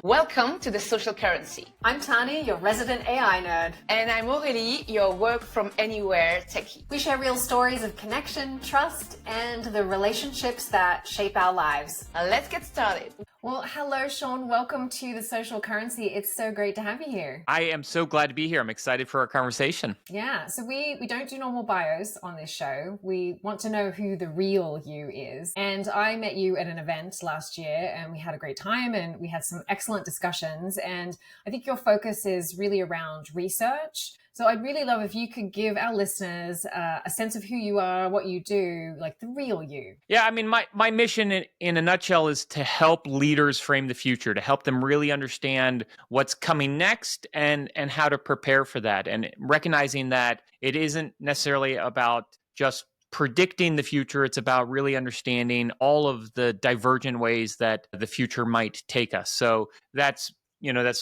Welcome to The Social Currency. I'm Tani, your resident AI nerd. And I'm Aurélie, your work from anywhere techie. We share real stories of connection, trust, and the relationships that shape our lives. Let's get started. Well, hello, Shawn. Welcome to The Social Currency. It's so great to have you here. I am so glad to be here. I'm excited for our conversation. Yeah, so we don't do normal bios on this show. We want to know who the real you is. And I met you at an event last year and we had a great time and we had some excellent discussions. And I think your focus is really around research. So I'd really love if you could give our listeners a sense of who you are, what you do, like the real you. Yeah, I mean, my mission in a nutshell is to help leaders frame the future, to help them really understand what's coming next and how to prepare for that. And recognizing that it isn't necessarily about just predicting the future. It's about really understanding all of the divergent ways that the future might take us. So that's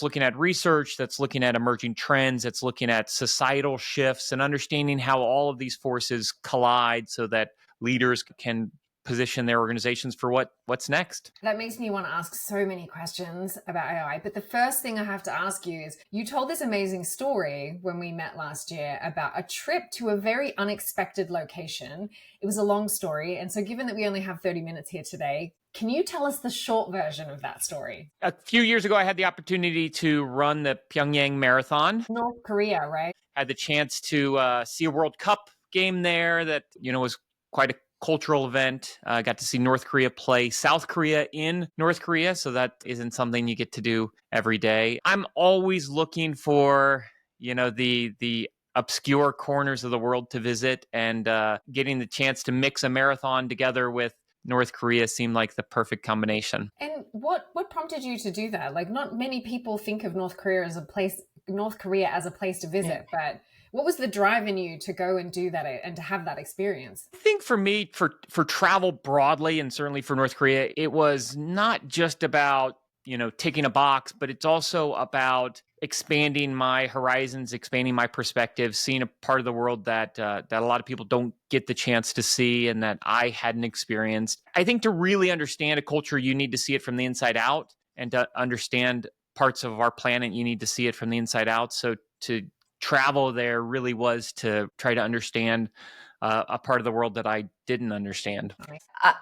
looking at research, that's looking at emerging trends, that's looking at societal shifts and understanding how all of these forces collide so that leaders can position their organizations for what's next. That makes me want to ask so many questions about AI. But the first thing I have to ask you is, you told this amazing story when we met last year about a trip to a very unexpected location. It was a long story. And so given that we only have 30 minutes here today, can you tell us the short version of that story? A few years ago, I had the opportunity to run the Pyongyang Marathon. North Korea, right? Had the chance to see a World Cup game there that, was quite a cultural event. Got to see North Korea play South Korea in North Korea. So that isn't something you get to do every day. I'm always looking for, the obscure corners of the world to visit, and getting the chance to mix a marathon together with North Korea seemed like the perfect combination. And what prompted you to do that? Like, not many people think of North Korea as a place to visit, but what was the drive in you to go and do that and to have that experience? I think for me, for travel broadly, and certainly for North Korea, it was not just about, ticking a box, but it's also about expanding my horizons, expanding my perspective, seeing a part of the world that a lot of people don't get the chance to see and that I hadn't experienced. I think to really understand a culture, you need to see it from the inside out, and to understand parts of our planet, you need to see it from the inside out. So to travel there really was to try to understand a part of the world that I didn't understand.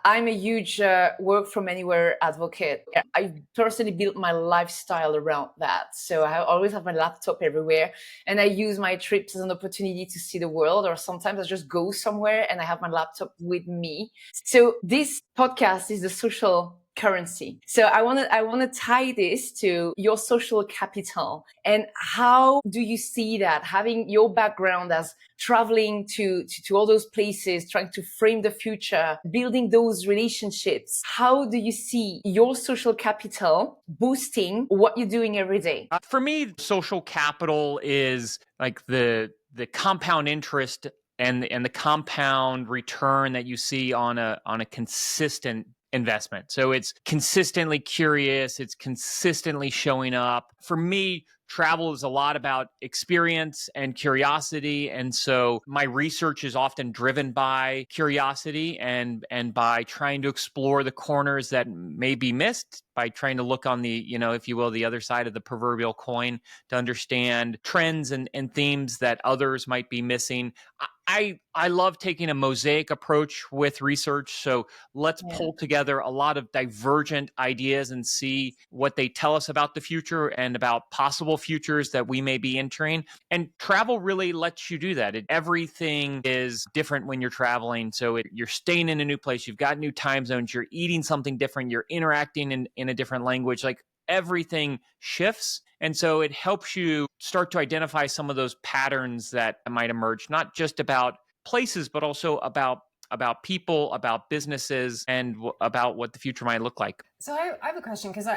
I'm a huge work from anywhere advocate. I personally built my lifestyle around that. So I always have my laptop everywhere, and I use my trips as an opportunity to see the world, or sometimes I just go somewhere and I have my laptop with me. So this podcast is the social currency. So I want to tie this to your social capital, and how do you see that, having your background as traveling to all those places, trying to frame the future, building those relationships. How do you see your social capital boosting what you're doing every day? For me, social capital is like the compound interest and the compound return that you see on a consistent investment. So it's consistently curious, it's consistently showing up. For me, travel is a lot about experience and curiosity. And so my research is often driven by curiosity and by trying to explore the corners that may be missed, by trying to look on the, if you will, the other side of the proverbial coin, to understand trends and themes that others might be missing. I love taking a mosaic approach with research. So let's pull together a lot of divergent ideas and see what they tell us about the future and about possible futures that we may be entering. And travel really lets you do that. Everything is different when you're traveling. So you're staying in a new place, you've got new time zones, you're eating something different, you're interacting in a different language. Like, everything shifts. And so it helps you start to identify some of those patterns that might emerge, not just about places, but also about people, about businesses, and about what the future might look like. So I have a question, because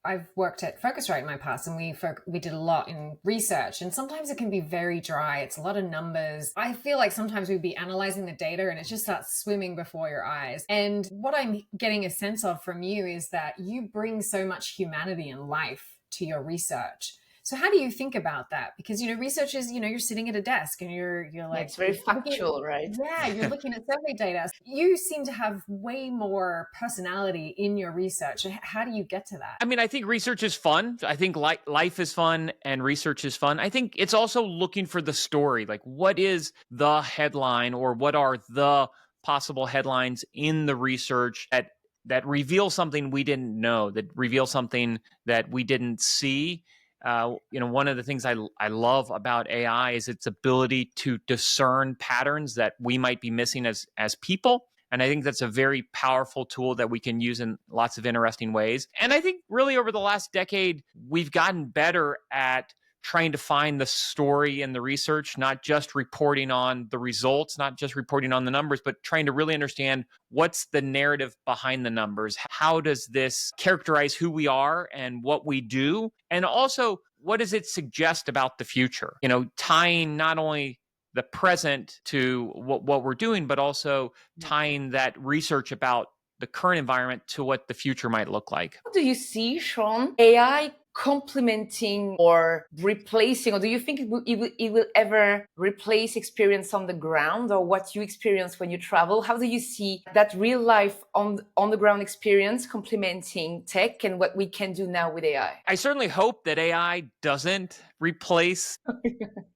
I've worked at Focusrite in my past, and we did a lot in research, and sometimes it can be very dry. It's a lot of numbers. I feel like sometimes we'd be analyzing the data and it just starts swimming before your eyes. And what I'm getting a sense of from you is that you bring so much humanity and life to your research. So how do you think about that? Because, research is, you're sitting at a desk and you're like, it's very factual, right? Yeah, you're looking at survey data. You seem to have way more personality in your research. How do you get to that? I mean, I think research is fun. I think life is fun and research is fun. I think it's also looking for the story. Like, what is the headline, or what are the possible headlines in the research that reveal something we didn't know, that reveal something that we didn't see. One of the things I love about AI is its ability to discern patterns that we might be missing as people. And I think that's a very powerful tool that we can use in lots of interesting ways. And I think really over the last decade, we've gotten better at trying to find the story in the research, not just reporting on the results, not just reporting on the numbers, but trying to really understand what's the narrative behind the numbers. How does this characterize who we are and what we do? And also, what does it suggest about the future? Tying not only the present to what we're doing, but also tying that research about the current environment to what the future might look like. How do you see, Shawn, AI complementing or replacing, or do you think it will ever replace experience on the ground, or what you experience when you travel? How do you see that real life on the ground experience complementing tech and what we can do now with AI? I certainly hope that AI doesn't replace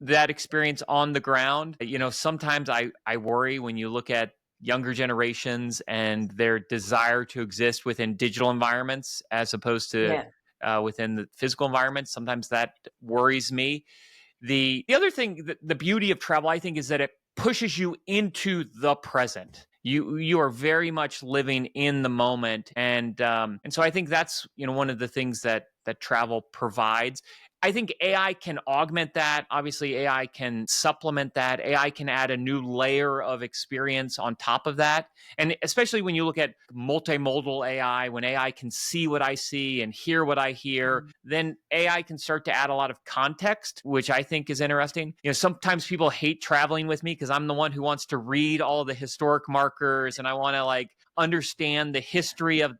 that experience on the ground. Sometimes I worry when you look at younger generations and their desire to exist within digital environments as opposed to within the physical environment. Sometimes that worries me. The other thing, the beauty of travel, I think, is that it pushes you into the present. You are very much living in the moment, and so I think that's one of the things that travel provides. I think AI can augment that. Obviously, AI can supplement that. AI can add a new layer of experience on top of that. And especially when you look at multimodal AI, when AI can see what I see and hear what I hear, then AI can start to add a lot of context, which I think is interesting. Sometimes people hate traveling with me because I'm the one who wants to read all the historic markers and I want to understand the history of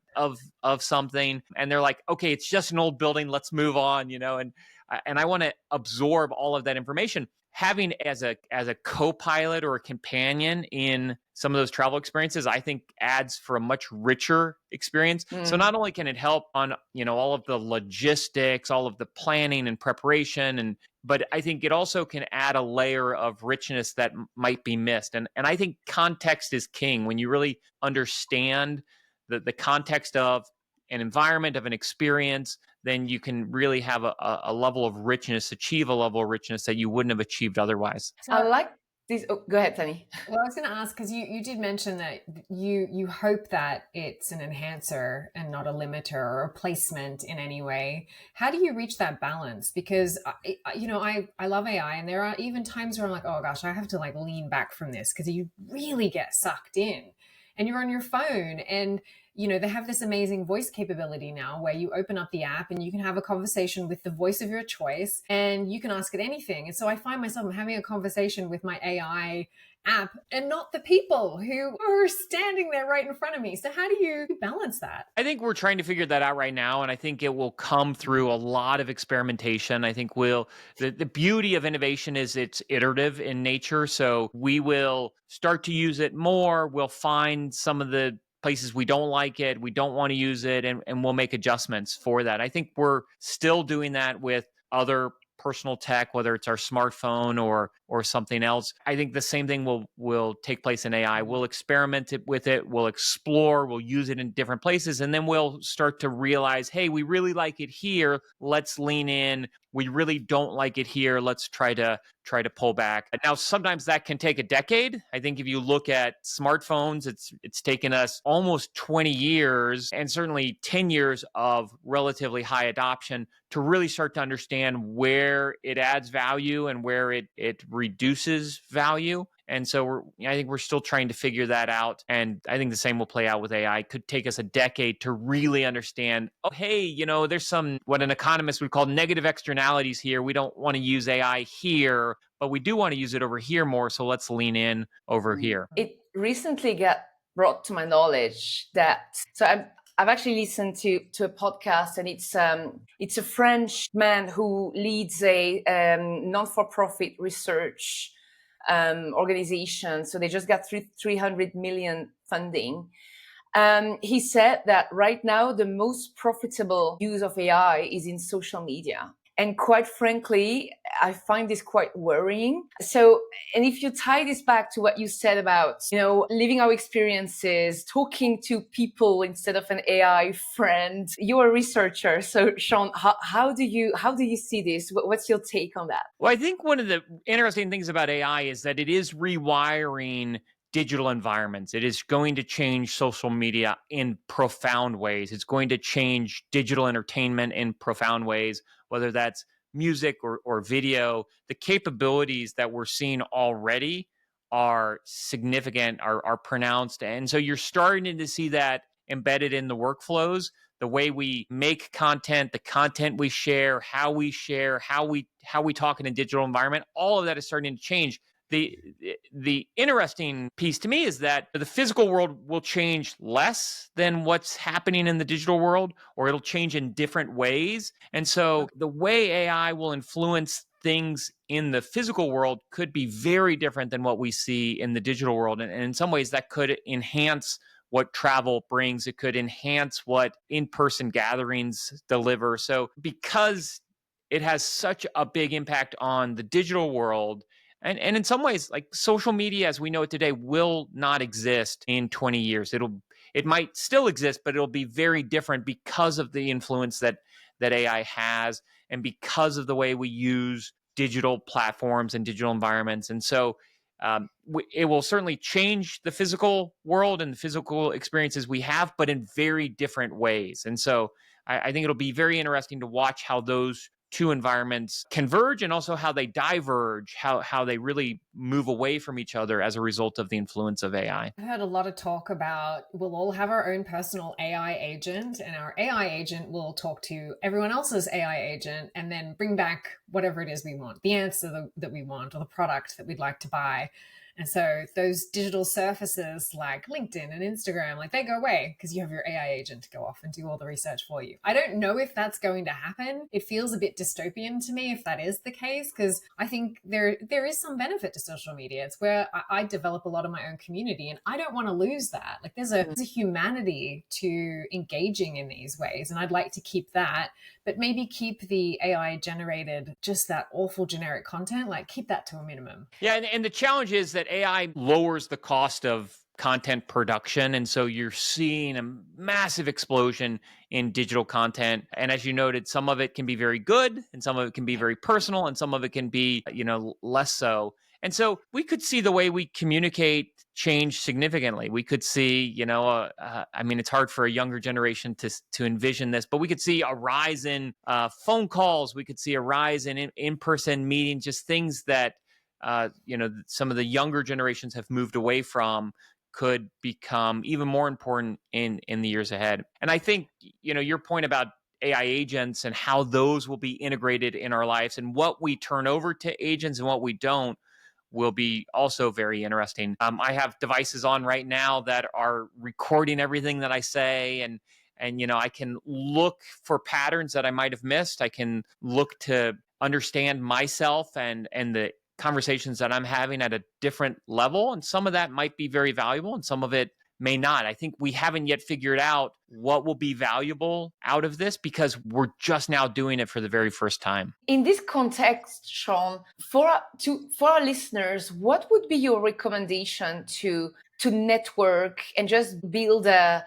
something, and they're like, okay, it's just an old building, let's move on, and I want to absorb all of that information. Having as a co-pilot or a companion in some of those travel experiences, I think adds for a much richer experience. So not only can it help on all of the logistics, all of the planning and preparation, but I think it also can add a layer of richness that might be missed. And I think context is king. When you really understand the context of an environment, of an experience, then you can really have a level of richness, achieve a level of richness that you wouldn't have achieved otherwise. I like this. Oh, go ahead, Tani. Well, I was going to ask, because you did mention that you hope that it's an enhancer and not a limiter or a replacement in any way. How do you reach that balance? Because, I love AI, and there are even times where I'm like, oh gosh, I have to lean back from this, because you really get sucked in. And you're on your phone, and they have this amazing voice capability now where you open up the app and you can have a conversation with the voice of your choice and you can ask it anything. And so I find myself having a conversation with my AI app and not the people who are standing there right in front of me. So how do you balance that? I think we're trying to figure that out right now, and I think it will come through a lot of experimentation. I think the beauty of innovation is it's iterative in nature. So we will start to use it more. We'll find some of the places we don't like it, we don't want to use it, and we'll make adjustments for that. I think we're still doing that with other personal tech, whether it's our smartphone or something else. I think the same thing will take place in AI. We'll experiment with it, we'll explore, we'll use it in different places, and then we'll start to realize, hey, we really like it here, let's lean in. We really don't like it here, let's try to pull back. Now, sometimes that can take a decade. I think if you look at smartphones, it's taken us almost 20 years and certainly 10 years of relatively high adoption to really start to understand where it adds value and where it reduces value. And so I think we're still trying to figure that out. And I think the same will play out with AI. It could take us a decade to really understand, oh, hey, there's some, what an economist would call negative externalities here. We don't want to use AI here, but we do want to use it over here more. So let's lean in over here. It recently got brought to my knowledge that, so I've actually listened to a podcast, and it's a French man who leads a non-for-profit research organization. So they just got 300 million funding. He said that right now the most profitable use of AI is in social media. And quite frankly, I find this quite worrying. So, and if you tie this back to what you said about, living our experiences, talking to people instead of an AI friend, you're a researcher. So, Shawn, how do you see this? What's your take on that? Well, I think one of the interesting things about AI is that it is rewiring digital environments. It is going to change social media in profound ways. It's going to change digital entertainment in profound ways, whether that's music or video. The capabilities that we're seeing already are significant, are pronounced. And so you're starting to see that embedded in the workflows, the way we make content, the content we share, how we talk in a digital environment. All of that is starting to change. The interesting piece to me is that the physical world will change less than what's happening in the digital world, or it'll change in different ways. And so the way AI will influence things in the physical world could be very different than what we see in the digital world. And in some ways that could enhance what travel brings. It could enhance what in-person gatherings deliver. So because it has such a big impact on the digital world, and in some ways, like social media as we know it today will not exist in 20 years. It might still exist, but it'll be very different because of the influence that AI has, and because of the way we use digital platforms and digital environments. And so it will certainly change the physical world and the physical experiences we have, but in very different ways. And so I think it'll be very interesting to watch how those two environments converge, and also how they diverge, how they really move away from each other as a result of the influence of AI. I've heard a lot of talk about we'll all have our own personal AI agent, and our AI agent will talk to everyone else's AI agent and then bring back whatever it is we want, the answer that we want, or the product that we'd like to buy. And so those digital surfaces like LinkedIn and Instagram, like they go away because you have your AI agent to go off and do all the research for you. I don't know if that's going to happen. It feels a bit dystopian to me if that is the case, because I think there is some benefit to social media. It's where I develop a lot of my own community, and I don't want to lose that. Like there's a humanity to engaging in these ways, and I'd like to keep that, but maybe keep the AI generated, just that awful generic content, like keep that to a minimum. Yeah, and the challenge is that AI lowers the cost of content production. And so you're seeing a massive explosion in digital content. And as you noted, some of it can be very good, and some of it can be very personal, and some of it can be, less so. And so we could see the way we communicate change significantly. We could see, it's hard for a younger generation to envision this, but we could see a rise in phone calls. We could see a rise in in-person meetings, just things that some of the younger generations have moved away from, could become even more important in the years ahead. And I think, your point about AI agents and how those will be integrated in our lives, and what we turn over to agents and what we don't, will be also very interesting. I have devices on right now that are recording everything that I say, and I can look for patterns that I might have missed. I can look to understand myself and the conversations that I'm having at a different level. And some of that might be very valuable, and some of it may not. I think we haven't yet figured out what will be valuable out of this, because we're just now doing it for the very first time. In this context, Shawn, for our listeners, what would be your recommendation to network and just build a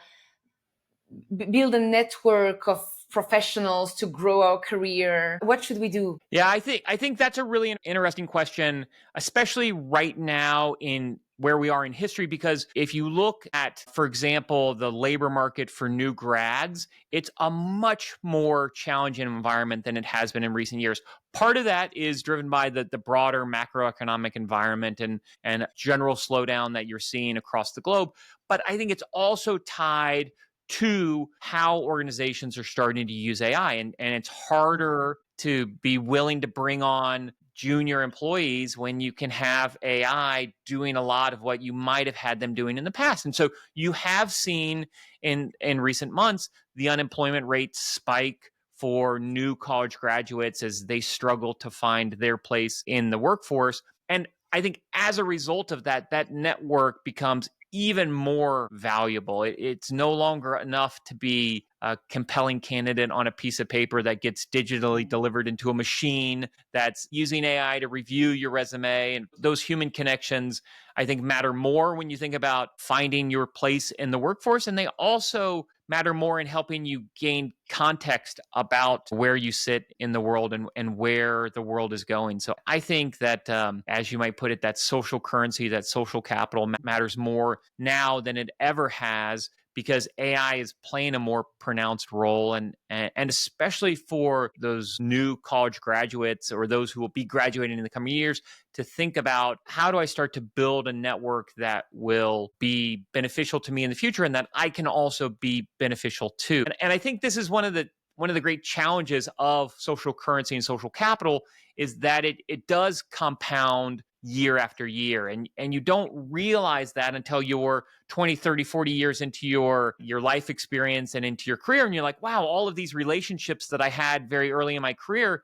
network of professionals to grow our career? What should we do? Yeah, I think that's a really interesting question, especially right now in where we are in history, because if you look at, for example, the labor market for new grads, it's a much more challenging environment than it has been in recent years. Part of that is driven by the broader macroeconomic environment and general slowdown that you're seeing across the globe. But I think it's also tied to how organizations are starting to use AI. And it's harder to be willing to bring on junior employees when you can have AI doing a lot of what you might have had them doing in the past. And so you have seen in recent months the unemployment rate spike for new college graduates as they struggle to find their place in the workforce. And I think as a result of that, that network becomes even more valuable. It's no longer enough to be a compelling candidate on a piece of paper that gets digitally delivered into a machine that's using AI to review your resume. And those human connections, I think, matter more when you think about finding your place in the workforce. And they also matter more in helping you gain context about where you sit in the world and where the world is going. So I think that, as you might put it, that social currency, that social capital matters more now than it ever has, because AI is playing a more pronounced role, and especially for those new college graduates or those who will be graduating in the coming years, to think about, how do I start to build a network that will be beneficial to me in the future and that I can also be beneficial to. And I think this is one of the great challenges of social currency and social capital, is that it does compound year after year. And you don't realize that until you're 20, 30, 40 years into your life experience and into your career. And you're like, wow, all of these relationships that I had very early in my career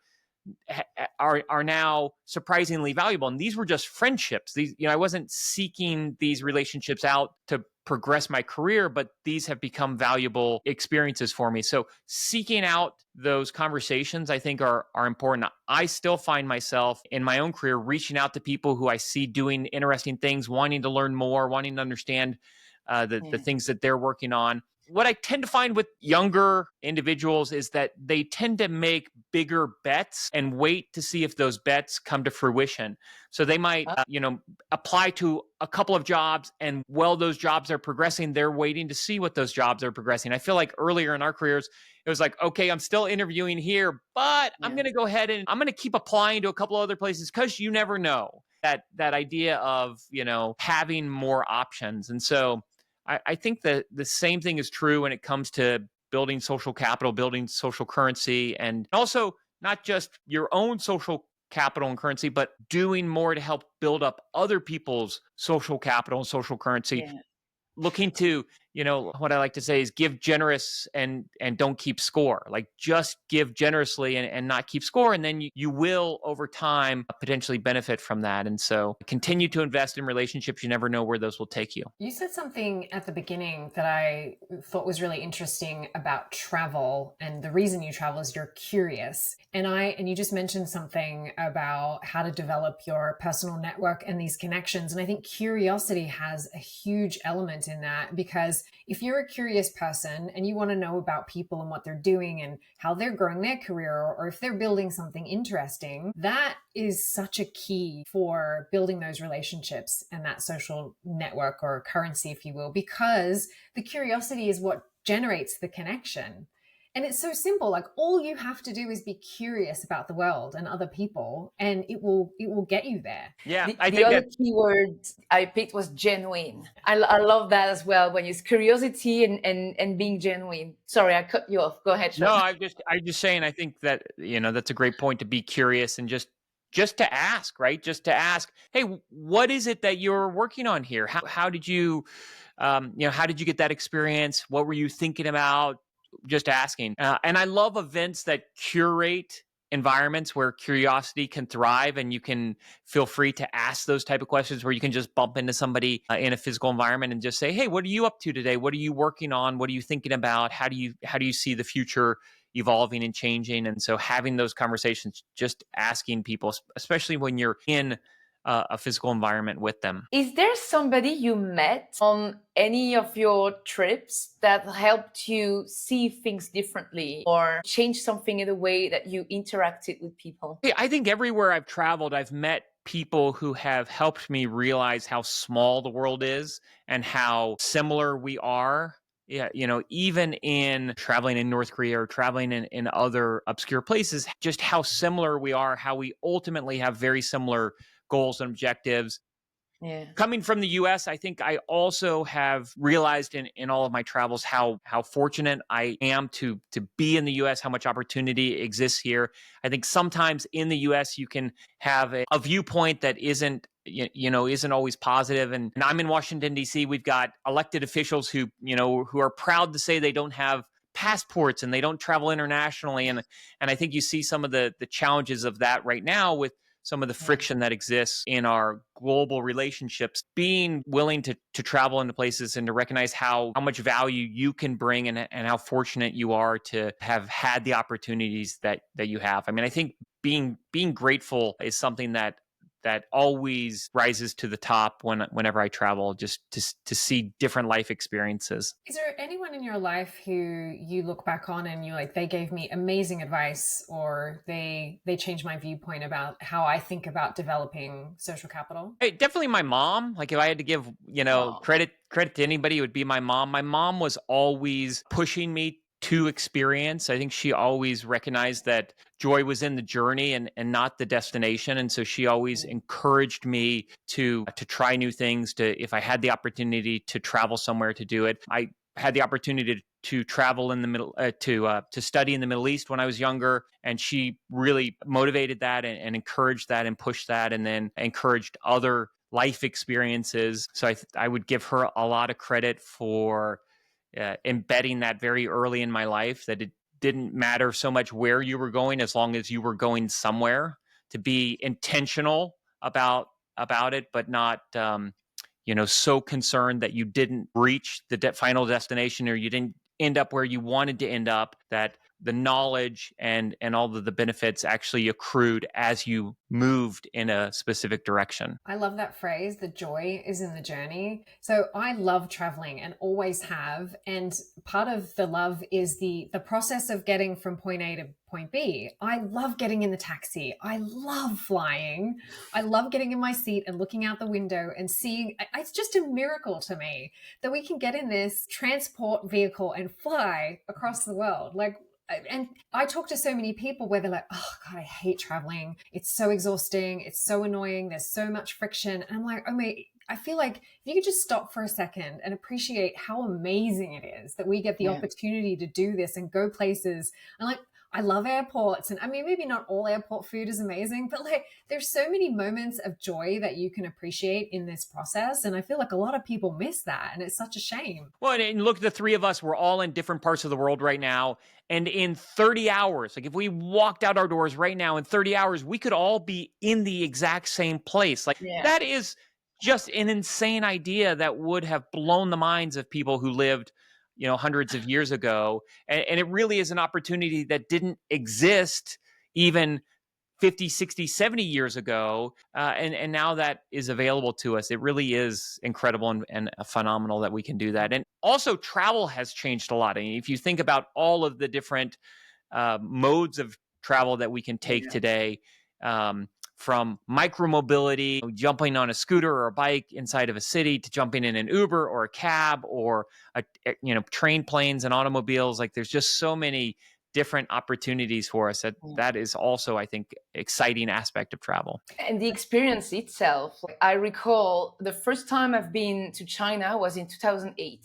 are now surprisingly valuable. And these were just friendships. These, I wasn't seeking these relationships out to progress my career, but these have become valuable experiences for me. So seeking out those conversations, I think, are important. I still find myself in my own career reaching out to people who I see doing interesting things, wanting to learn more, wanting to understand the things that they're working on. What I tend to find with younger individuals is that they tend to make bigger bets and wait to see if those bets come to fruition. So they might, apply to a couple of jobs, and while those jobs are progressing, they're waiting to see what those jobs are progressing. I feel like earlier in our careers, it was like, okay, I'm still interviewing here, but I'm going to go ahead and I'm going to keep applying to a couple other places, because you never know. That idea of, having more options. And so I think that the same thing is true when it comes to building social capital, building social currency, and also not just your own social capital and currency, but doing more to help build up other people's social capital and social currency. Yeah. Looking to, what I like to say is give generous and don't keep score. Like, just give generously and not keep score. And then you will, over time, potentially benefit from that. And so continue to invest in relationships. You never know where those will take you. You said something at the beginning that I thought was really interesting about travel. And the reason you travel is you're curious. And you just mentioned something about how to develop your personal network and these connections. And I think curiosity has a huge element in that, because if you're a curious person and you want to know about people and what they're doing and how they're growing their career, or if they're building something interesting, that is such a key for building those relationships and that social network, or currency, if you will, because the curiosity is what generates the connection. And it's so simple. Like, all you have to do is be curious about the world and other people, and it will get you there. Yeah, the other keyword I picked was genuine. I love that as well. When it's curiosity and being genuine. Sorry, I cut you off. Go ahead, Shawn. No, I'm just saying, I think that, that's a great point, to be curious and just to ask, right? Just to ask, hey, what is it that you're working on here? How did you, how did you get that experience? What were you thinking about? Just asking. And I love events that curate environments where curiosity can thrive, and you can feel free to ask those type of questions, where you can just bump into somebody in a physical environment and just say, hey, what are you up to today? What are you working on? What are you thinking about? How do you see the future evolving and changing? And so having those conversations, just asking people, especially when you're in a physical environment with them. Is there somebody you met on any of your trips that helped you see things differently, or change something in the way that you interacted with people? Yeah, I think everywhere I've traveled, I've met people who have helped me realize how small the world is and how similar we are. Yeah, even in traveling in North Korea or traveling in other obscure places, just how similar we are, how we ultimately have very similar goals and objectives. Yeah. Coming from the US, I think I also have realized in all of my travels how fortunate I am to be in the US, how much opportunity exists here. I think sometimes in the US you can have a viewpoint that isn't always positive. And I'm in Washington D.C. We've got elected officials who are proud to say they don't have passports and they don't travel internationally, and I think you see some of the challenges of that right now with some of the friction that exists in our global relationships. Being willing to travel into places and to recognize how much value you can bring, and how fortunate you are to have had the opportunities that you have. I mean, I think being grateful is something that always rises to the top whenever I travel, just to see different life experiences. Is there anyone in your life who you look back on and you're like, they gave me amazing advice, or they changed my viewpoint about how I think about developing social capital? Hey, definitely my mom. Like, if I had to give, credit to anybody, it would be my mom. My mom was always pushing me to experience. I think she always recognized that joy was in the journey and not the destination. And so she always encouraged me to try new things, if I had the opportunity to travel somewhere, to do it. I had the opportunity to travel in the middle, to study in the Middle East when I was younger, and she really motivated that and encouraged that and pushed that, and then encouraged other life experiences. So I would give her a lot of credit for embedding that very early in my life, that it didn't matter so much where you were going as long as you were going somewhere, to be intentional about it, but not so concerned that you didn't reach the final destination, or you didn't end up where you wanted to end up, that the knowledge and all of the benefits actually accrued as you moved in a specific direction. I love that phrase, the joy is in the journey. So I love traveling and always have. And part of the love is the process of getting from point A to point B. I love getting in the taxi. I love flying. I love getting in my seat and looking out the window and seeing. It's just a miracle to me that we can get in this transport vehicle and fly across the world. And I talk to so many people where they're like, oh God, I hate traveling. It's so exhausting. It's so annoying. There's so much friction. And I'm like, oh mate, I feel like if you could just stop for a second and appreciate how amazing it is that we get the opportunity to do this and go places. And like, I love airports. And I mean, maybe not all airport food is amazing, but like there's so many moments of joy that you can appreciate in this process. And I feel like a lot of people miss that. And it's such a shame. Well, and look, the three of us, we're all in different parts of the world right now. And in 30 hours, like if we walked out our doors right now, in 30 hours, we could all be in the exact same place. Like that is just an insane idea that would have blown the minds of people who lived hundreds of years ago. And it really is an opportunity that didn't exist even 50, 60, 70 years ago. And now that is available to us. It really is incredible and phenomenal that we can do that. And also travel has changed a lot. I mean, if you think about all of the different modes of travel that we can take today, from micromobility, jumping on a scooter or a bike inside of a city, to jumping in an Uber or a cab or train, planes, and automobiles. Like there's just so many different opportunities for us. That is also, I think, exciting aspect of travel. And the experience itself. I recall the first time I've been to China was in 2008.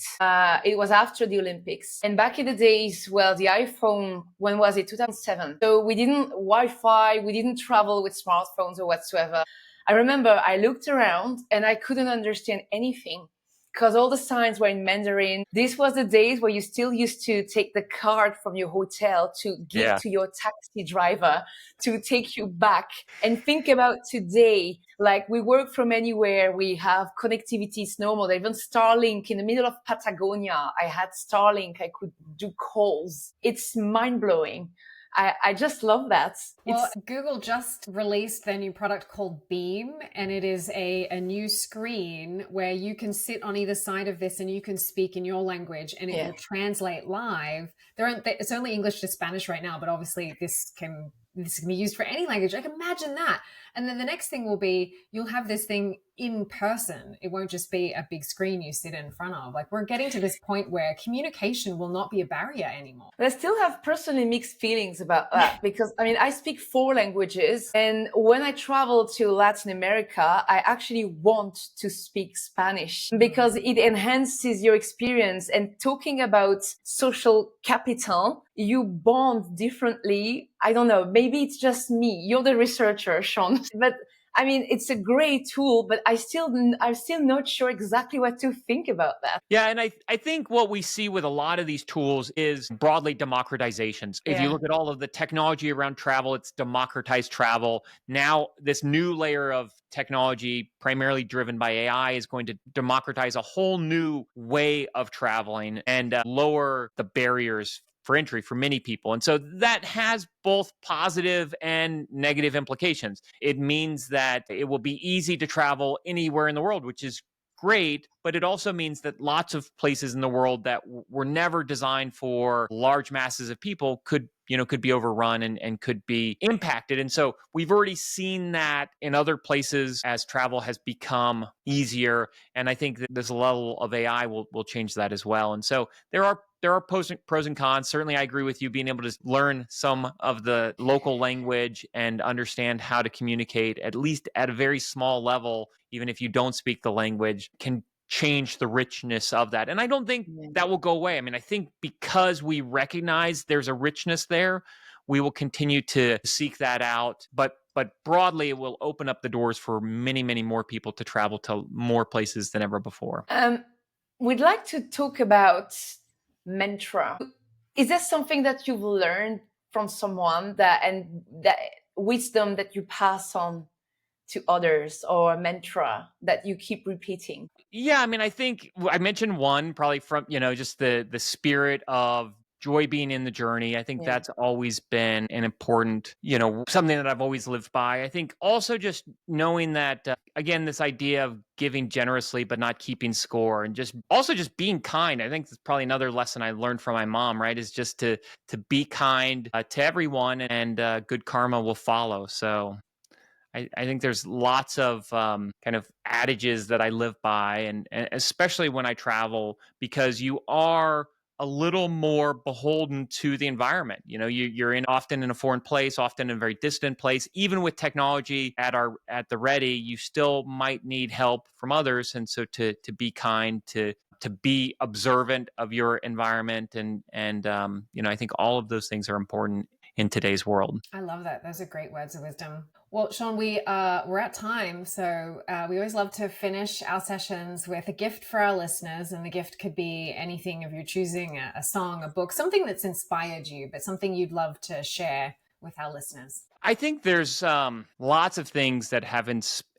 It was after the Olympics. And back in the days, well, the iPhone, when was it? 2007. So we didn't Wi-Fi, we didn't travel with smartphones or whatsoever. I remember I looked around and I couldn't understand anything, because all the signs were in Mandarin. This was the days where you still used to take the card from your hotel to give to your taxi driver to take you back. And think about today, like we work from anywhere. We have connectivity, it's normal. Even Starlink in the middle of Patagonia. I had Starlink. I could do calls. It's mind-blowing. I just love that. Well, Google just released their new product called Beam, and it is a new screen where you can sit on either side of this and you can speak in your language and it will translate live. It's only English to Spanish right now, but obviously this can be used for any language. Like imagine that. And then the next thing will be, you'll have this thing in person. It won't just be a big screen you sit in front of. Like, we're getting to this point where communication will not be a barrier anymore. But I still have personally mixed feelings about that because I mean, I speak 4 languages, and when I travel to Latin America, I actually want to speak Spanish because it enhances your experience. And talking about social capital, you bond differently. I don't know, maybe it's just me. You're the researcher, Shawn, but I mean, it's a great tool, but I'm still not sure exactly what to think about that. Yeah, and I think what we see with a lot of these tools is broadly democratizations. If you Yeah. look at all of the technology around travel, it's democratized travel. Now, this new layer of technology, primarily driven by AI, is going to democratize a whole new way of traveling and lower the barriers for entry for many people. And so that has both positive and negative implications. It means that it will be easy to travel anywhere in the world, which is great, but it also means that lots of places in the world that were never designed for large masses of people could be overrun and could be impacted. And so we've already seen that in other places as travel has become easier. And I think that this level of AI will change that as well. And so there are pros and cons. Certainly, I agree with you. Being able to learn some of the local language and understand how to communicate, at least at a very small level, even if you don't speak the language, can change the richness of that. And I don't think that will go away. I mean, I think because we recognize there's a richness there, we will continue to seek that out. But broadly, it will open up the doors for many, many more people to travel to more places than ever before. We'd like to talk about mantra. Is there something that you've learned from someone that wisdom that you pass on to others, or a mantra that you keep repeating? Yeah, I mean, I think I mentioned one probably from, just the spirit of joy being in the journey. I think that's always been an important, something that I've always lived by. I think also just knowing that, again, this idea of giving generously, but not keeping score, and just being kind. I think that's probably another lesson I learned from my mom, right? Is just to be kind to everyone, and good karma will follow. So I think there's lots of kind of adages that I live by, and especially when I travel, because you are a little more beholden to the environment. You're often in a foreign place, often in a very distant place. Even with technology at the ready, you still might need help from others, and so to be kind, to be observant of your environment, and I think all of those things are important in today's world. I love that. Those are great words of wisdom. Well, Shawn, we're at time. So we always love to finish our sessions with a gift for our listeners. And the gift could be anything of your choosing, a song, a book, something that's inspired you, but something you'd love to share with our listeners. I think there's lots of things that have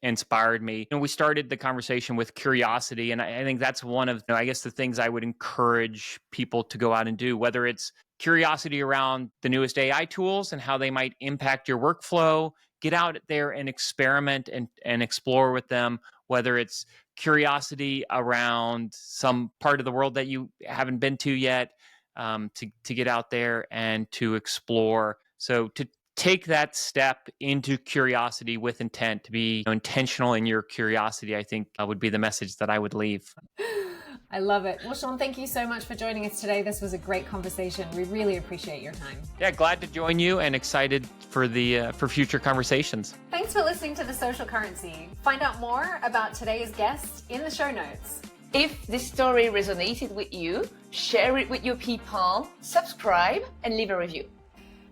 inspired me. We started the conversation with curiosity, and I think that's one of, I guess, the things I would encourage people to go out and do, whether it's curiosity around the newest AI tools and how they might impact your workflow. Get out there and experiment and explore with them, whether it's curiosity around some part of the world that you haven't been to yet, to get out there and to explore. So to take that step into curiosity with intent, to be intentional in your curiosity, I think would be the message that I would leave. I love it. Well, Shawn, thank you so much for joining us today. This was a great conversation. We really appreciate your time. Yeah, glad to join you and excited for for future conversations. Thanks for listening to The Social Currency. Find out more about today's guest in the show notes. If this story resonated with you, share it with your people, subscribe, and leave a review.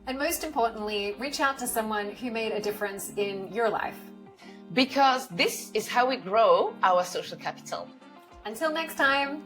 And most importantly, reach out to someone who made a difference in your life. Because this is how we grow our social capital. Until next time.